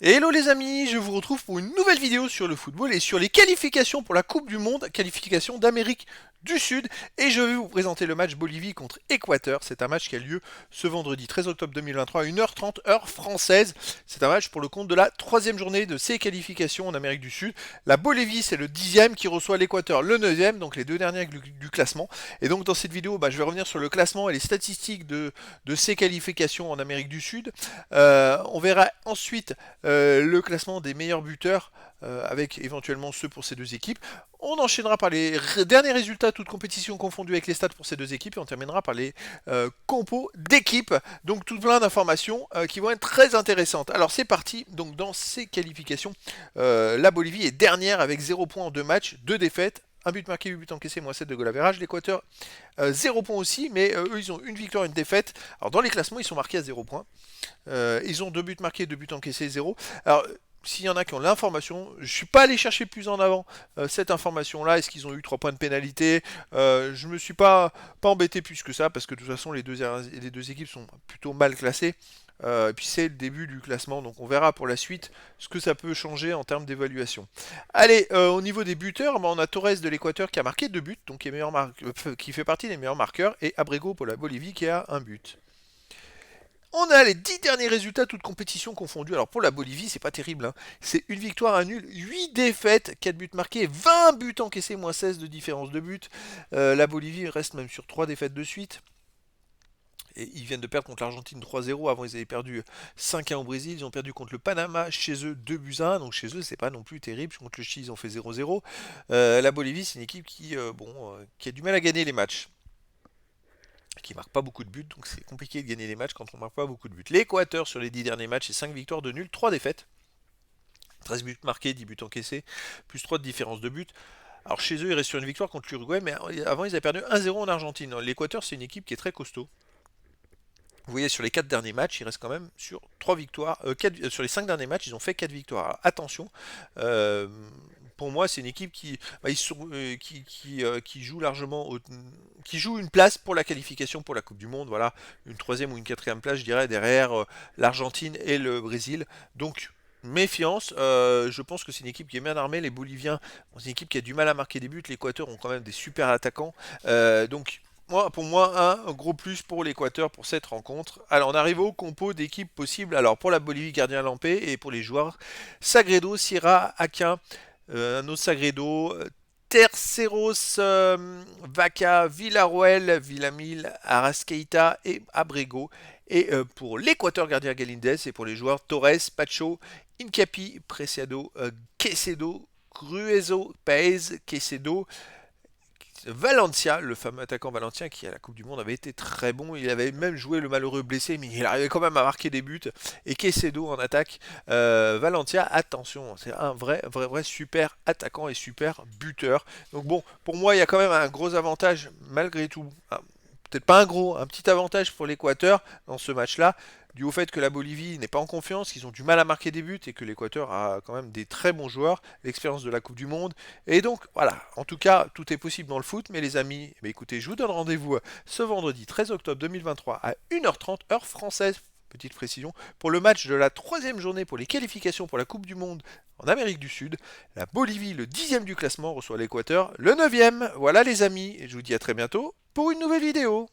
Hello les amis, je vous retrouve pour une nouvelle vidéo sur le football et sur les qualifications pour la Coupe du Monde, qualification d'Amérique du Sud. Et je vais vous présenter le match Bolivie contre Équateur. C'est un match qui a lieu ce vendredi 13 octobre 2023 à 1h30 heure française. C'est un match pour le compte de la troisième journée de ces qualifications en Amérique du Sud. La Bolivie c'est le 10e qui reçoit l'Équateur le 9e, donc les deux derniers du classement. Et donc dans cette vidéo, je vais revenir sur le classement et les statistiques de ces qualifications en Amérique du Sud. On verra ensuite le classement des meilleurs buteurs avec éventuellement ceux pour ces deux équipes. On enchaînera par les derniers résultats, toutes compétitions confondues avec les stats pour ces deux équipes, et on terminera par les compos d'équipes. Donc tout plein d'informations qui vont être très intéressantes. Alors c'est parti, donc dans ces qualifications, la Bolivie est dernière avec 0 points en 2 matchs, 2 défaites. Un but marqué, 8 buts encaissés, moins 7 de goal average. L'Équateur, 0 points aussi, mais eux, ils ont une victoire, une défaite. Alors, dans les classements, ils sont marqués à 0 points. Ils ont 2 buts marqués, 2 buts encaissés, 0. Alors, s'il y en a qui ont l'information, je ne suis pas allé chercher plus en avant cette information-là. Est-ce qu'ils ont eu 3 points de pénalité? Je ne me suis pas embêté plus que ça, parce que de toute façon, les deux équipes sont plutôt mal classées. Et puis c'est le début du classement, donc on verra pour la suite ce que ça peut changer en termes d'évaluation. Allez, au niveau des buteurs, on a Torres de l'Équateur qui a marqué 2 buts, donc qui fait partie des meilleurs marqueurs, et Abrego pour la Bolivie qui a un but. On a les 10 derniers résultats, toutes compétitions confondues. Alors pour la Bolivie, c'est pas terrible, hein. C'est une victoire, un nul, 8 défaites, 4 buts marqués, 20 buts encaissés, moins 16 de différence de but. La Bolivie reste même sur 3 défaites de suite. Et ils viennent de perdre contre l'Argentine 3-0. Avant, ils avaient perdu 5-1 au Brésil. Ils ont perdu contre le Panama chez eux 2-1. Donc chez eux, c'est pas non plus terrible. Contre le Chili, ils ont fait 0-0. La Bolivie, c'est une équipe qui a du mal à gagner les matchs. Qui marque pas beaucoup de buts. Donc c'est compliqué de gagner les matchs quand on marque pas beaucoup de buts. L'Équateur, sur les 10 derniers matchs, c'est 5 victoires de nul, 3 défaites. 13 buts marqués, 10 buts encaissés. Plus 3 de différence de buts. Alors chez eux, ils restent sur une victoire contre l'Uruguay. Mais avant, ils avaient perdu 1-0 en Argentine. L'Équateur, c'est une équipe qui est très costaud. Vous voyez, sur les 4 derniers matchs, ils restent quand même sur 3 victoires. Sur les 5 derniers matchs, ils ont fait 4 victoires. Alors, attention, euh, pour moi, c'est une équipe qui joue largement, qui joue une place pour la qualification pour la Coupe du Monde. Voilà, une troisième ou une quatrième place, je dirais, derrière l'Argentine et le Brésil. Donc, méfiance, je pense que c'est une équipe qui est bien armée. Les Boliviens, c'est une équipe qui a du mal à marquer des buts. L'Équateur ont quand même des super attaquants. Pour moi, un gros plus pour l'Équateur pour cette rencontre. Alors, on arrive au compo d'équipes possibles. Alors, pour la Bolivie, gardien Lampé, et pour les joueurs, Sagredo, Sierra, Aquin, un autre Sagredo, Terceros, Vaca, Villarroel, Villamil, Arrascaita et Abrego. Et pour l'Équateur, gardien Galindez, et pour les joueurs, Torres, Pacho, Incapi, Preciado, Quesedo, Grueso, Paez, Quesedo, Valencia, le fameux attaquant Valencia qui à la Coupe du Monde avait été très bon, il avait même joué le malheureux blessé, mais il arrivait quand même à marquer des buts. Et Quesedo en attaque, Valencia, attention, c'est un vrai super attaquant et super buteur. Donc bon, pour moi il y a quand même un gros avantage malgré tout. Peut-être pas un petit avantage pour l'Équateur dans ce match-là, dû au fait que la Bolivie n'est pas en confiance, qu'ils ont du mal à marquer des buts et que l'Équateur a quand même des très bons joueurs, l'expérience de la Coupe du Monde. Et donc voilà, en tout cas, tout est possible dans le foot, mais les amis, écoutez, je vous donne rendez-vous ce vendredi 13 octobre 2023 à 1h30 heure française. Petite précision, pour le match de la troisième journée pour les qualifications pour la Coupe du Monde en Amérique du Sud. La Bolivie, le 10e du classement, reçoit l'Équateur, le 9e. Voilà les amis, et je vous dis à très bientôt pour une nouvelle vidéo.